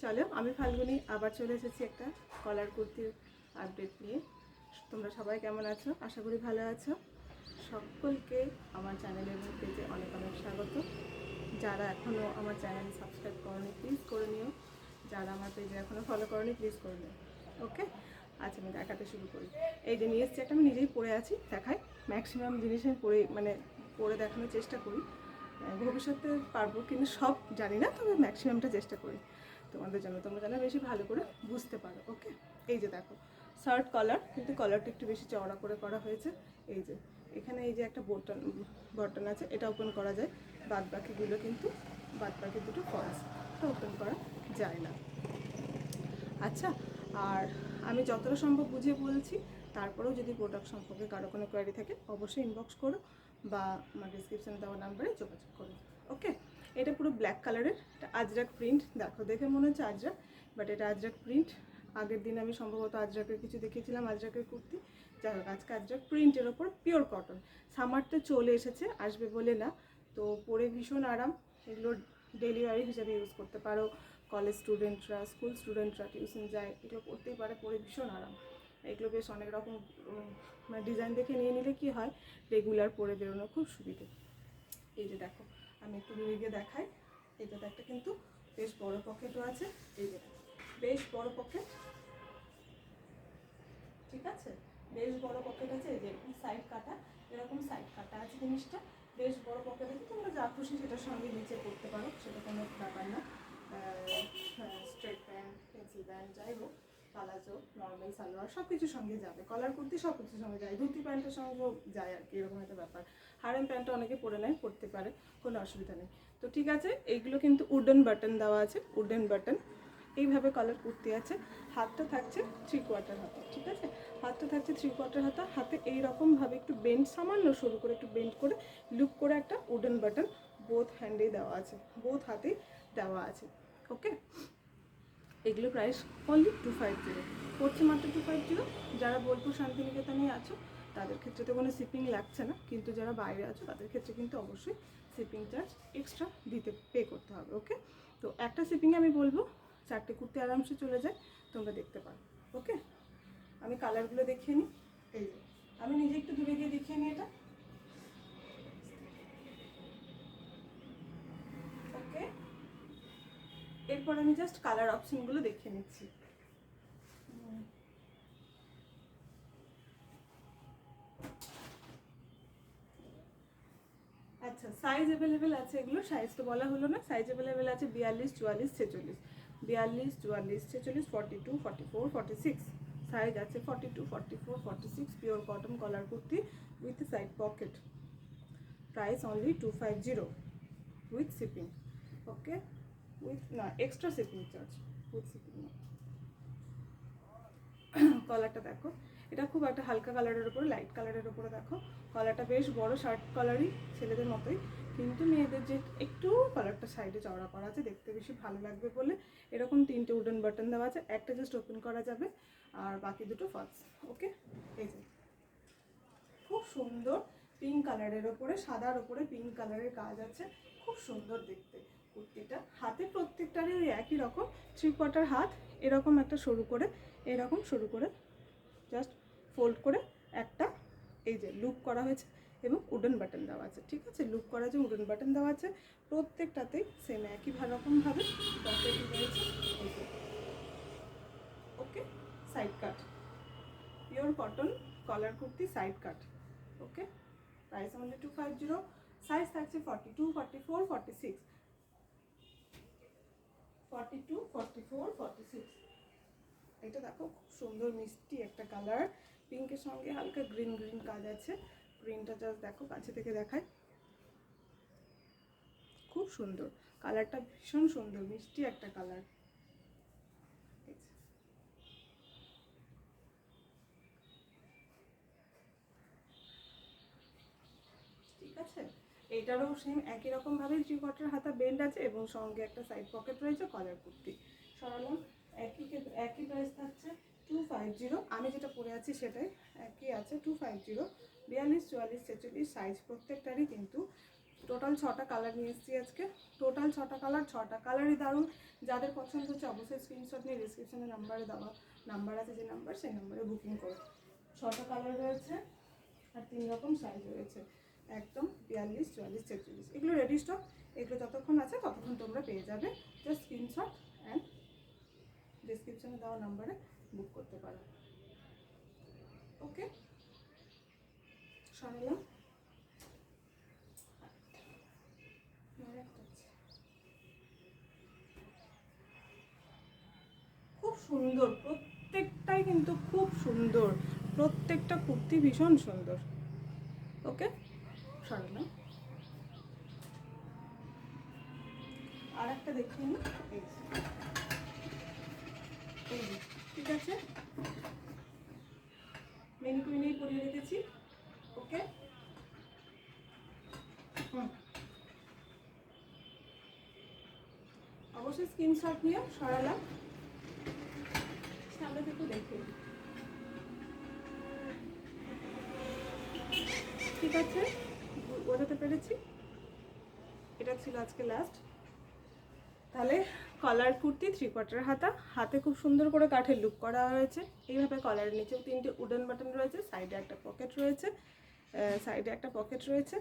চলো আমি ফাল্গুনি আবার চলে এসেছি একটা কলার কুর্তির আপডেট নিয়ে। তোমরা সবাই কেমন আছো? আশা করি ভালো আছো। সকলকে আমার চ্যানেলের পেজে অনেক অনেক স্বাগত। যারা এখনও আমার চ্যানেল সাবস্ক্রাইব করনি প্লিজ করে নিও, যারা আমার পেজে এখনও ফলো করনি প্লিজ করে নিও। ওকে, আচ্ছা আমি দেখাতে শুরু করি। এই যে নিয়ে এসছি একটা, আমি নিজেই পরে আছি, দেখাই। ম্যাক্সিমাম জিনিস আমি পরে দেখানোর চেষ্টা করি। ভবিষ্যতে পারবো কিন্তু সব জানি না, তবে ম্যাক্সিমামটা চেষ্টা করি তোমাদের জন্য, তোমরা যেন বেশি ভালো করে বুঝতে পারো। ওকে, এই যে দেখো শার্ট কলার, কিন্তু কলারটা একটু বেশি চওড়া করে করা হয়েছে। এই যে এখানে এই যে একটা বটন আছে, এটা ওপেন করা যায়। বাদ বাকি দুটো ফলস, এটা ওপেন করা যায় না। আচ্ছা, আর আমি যতটা সম্ভব বুঝিয়ে বলছি, তারপরেও যদি প্রোডাক্ট সম্পর্কে কারো কোনো কোয়ারি থাকে অবশ্যই ইনবক্স করো বা আমার ডিসক্রিপশানে দেওয়া নাম্বারে যোগাযোগ করো। ওকে, এটা পুরো ব্ল্যাক কালারের, এটা আজরাক প্রিন্ট। দেখে মনে হচ্ছে আজরাক, বাট এটা আজরাক প্রিন্ট। আগের দিন আমি সম্ভবত আজরাকের কিছু দেখিয়েছিলাম, আজরাকের কুর্তি। যাই হোক, আজকে আজরাক প্রিন্টের ওপর পিওর কটন। সামারটা চলে এসেছে, আসবে বলে না, তো পরে ভীষণ আরাম। এগুলো ডেলি ওয়ার হিসাবে ইউজ করতে পারো। কলেজ স্টুডেন্টরা, স্কুল স্টুডেন্টরা টিউশন যায়, এগুলো করতেই পারে, পরে ভীষণ আরাম। এগুলো বেশ অনেক রকম মানে ডিজাইন দেখে নিয়ে নিলে কি হয়, রেগুলার পরে বেরোনো খুব সুবিধে। এই যে দেখো, আমি একটু দূরে গিয়ে দেখাই। এটাতে একটা কিন্তু বেশ বড় পকেটও আছে। এই যে বেশ বড় পকেট, ঠিক আছে, বেশ বড় পকেট আছে। এই যে সাইড কাটা, এরকম সাইড কাটা আছে জিনিসটা। বেশ বড় পকেট আছে, তোমরা যা খুশি সেটার সঙ্গে নিচে করতে পারো, সেটা কোনো ব্যাপার না। স্ট্রেট প্যান্ট, পেন্সিল প্যান্ট, যাই হোক, পালাজো, নর্মাল সালোয়ার সব কিছুর সঙ্গে যাবে। কলার কুর্তি সব কিছুর সঙ্গে যায়, ধুতি প্যান্টের সঙ্গেও যায় আর কি, এরকম একটা ব্যাপার। হারেম প্যান্টটা অনেকে পরে নেয়, পরতে পারে, কোনো অসুবিধা নেই। তো ঠিক আছে, এইগুলো কিন্তু উডেন বাটন দেওয়া আছে, উডেন বাটন। এইভাবে কলার কুর্তি আছে। হাতটা থাকছে 3/4 হাতা, ঠিক আছে, হাতটা থাকছে 3/4 হাতা। হাতে এইরকমভাবে একটু বেন্ড, সামান্য সরু করে একটু বেন্ড করে লুপ করে একটা উডেন বাটন বোথ হ্যান্ডেই দেওয়া আছে, বোথ হাতেই দেওয়া আছে। ওকে, এগুলো প্রাইস অনলি 250 পড়ছে, মাত্র 250। যারা বোলপুর শান্তিনিকেতনে আছো তাদের ক্ষেত্রে তো কোনো শিপিং লাগছে না, কিন্তু যারা বাইরে আছো তাদের ক্ষেত্রে কিন্তু অবশ্যই শিপিং চার্জ এক্সট্রা পে করতে হবে। ওকে, তো একটা শিপিংয়ে আমি বলবো 4টে কুর্তি আরামসে চলে যায়, তোমরা দেখতে পারো। ওকে, আমি কালারগুলো দেখিয়ে নিই। এই যে আমি নিজে একটু দূরে গিয়ে দেখিয়ে নিই এটা। ওকে, এরপর আমি জাস্ট কালার অপশনগুলো দেখিয়ে নিচ্ছি। আচ্ছা, সাইজ অ্যাভেলেবেল আছে, এগুলো সাইজ তো বলা হলো না। সাইজ অ্যাভেলেবেল আছে 42, 44, 46, 42, 44, 46, 42, 44, 46। সাইজ আছে 42, 44, 46। Pure cotton collar kurti with side pocket. Price only 250 with shipping. Okay, with না extra shipping charge, with shipping না। কলারটা দেখো, এটা খুব একটা হালকা কালারের উপরে, লাইট কালারের উপরে। দেখো কলারটা বেশ বড়, শার্ট কলারই, ছেলেদের মতোই, কিন্তু মেয়েদের যে একটু কলারটা সাইডে চওড়া করা আছে, দেখতে বেশি ভালো লাগবে বলে এরকম 3টে উডেন বাটন দেওয়া আছে। একটা জাস্ট ওপেন করা যাবে, আর বাকি দুটো ফলস। ওকে, এই যে খুব সুন্দর পিঙ্ক কালারের ওপরে, সাদার ওপরে পিঙ্ক কালারের কাজ আছে, খুব সুন্দর দেখতে কুর্তিটা। হাতে প্রত্যেকটারই ওই একই রকম 3/4 হাত, এরকম একটা এরকম সরু করে জাস্ট ফোল্ড করে একটা এই যে লুপ করা হয়েছে, এবং উডেন বাটন দেওয়া আছে। ঠিক আছে, লুপ করা যে উডেন বাটন দেওয়া আছে, প্রত্যেকটাতেই সেম একই রকমভাবে পকেট রয়েছে। ওকে, সাইড কাট, pure cotton collar kurti, side কাট। ওকে, প্রাইস অনলি 250। সাইজ থাকছে 42, 44, 46, 42, 44, 46। এটা দেখো খুব সুন্দর মিষ্টি একটা কালার, পিঙ্কের সঙ্গে হালকা গ্রিন গ্রিন কাজ আছে। গ্রিনটা জাস্ট দেখো, কাছে থেকে দেখায়, খুব সুন্দর কালারটা, ভীষণ সুন্দর মিষ্টি একটা কালার। ঠিক আছে, এইটারও সেম একই রকমভাবে 3/4 হাতা বেন্ড আছে, এবং সঙ্গে একটা সাইড পকেট রয়েছে। কলার কুর্তি সরালাম, একই প্রাইস থাকছে 250। আমি যেটা পরে আছি সেটাই একই আছে 250। 42, 44, 46 সাইজ প্রত্যেকটারই কিন্তু টোটাল 6টা কালার নিয়ে এসেছি আজকে। টোটাল 6টা কালার, 6টা কালারই দারুণ। যাদের পছন্দ হচ্ছে অবশ্যই স্ক্রিনশট নিয়ে ডিসক্রিপশনে নাম্বারে দেওয়া নাম্বার আছে, যে নাম্বার সেই নাম্বারে বুকিং করো। 6টা কালার রয়েছে আর 3 রকম সাইজ রয়েছে, একদম 42, 44, 46। এগুলো রেডি স্টক, এগুলো যতক্ষণ আছে ততক্ষণ তোমরা পেয়ে যাবে। জাস্ট স্ক্রিনশট অ্যান্ড ডিসক্রিপশনে দেওয়া নাম্বারে বুক করতে পারো। ওকে, সরালাম। খুব সুন্দর, প্রত্যেকটাই কিন্তু খুব সুন্দর, প্রত্যেকটা কুর্তি ভীষণ সুন্দর। ওকে, সরালাম। আর একটা দেখিয়ে নিই, এই ঠিক আছে, মেনিকুইনেই পরিয়ে রেখেছি। ওকে, অবশ্যই স্ক্রিনশট নিয়ে সরালাম। সামনে থেকে দেখে ঠিক আছে, বোঝাতে পেরেছি। এটা ছিল আজকে লাস্ট। তাহলে কলার কুর্তি 3/4 হাতা, হাতে খুব সুন্দর করে কাঠের লুক করা হয়েছে। এইভাবে কলারের নিচেও 3টে উডেন বাটন রয়েছে, সাইডে একটা পকেট রয়েছে, সাইডে একটা পকেট রয়েছে।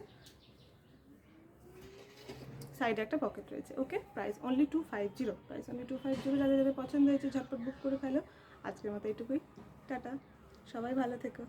ওকে, প্রাইস অনলি 250, প্রাইস অনলি 250। যাদের যাদের পছন্দ হয়েছে ঝটপট বুক করে ফেলো। আজকের মতো এইটুকুই, টাটা, সবাই ভালো থেকো।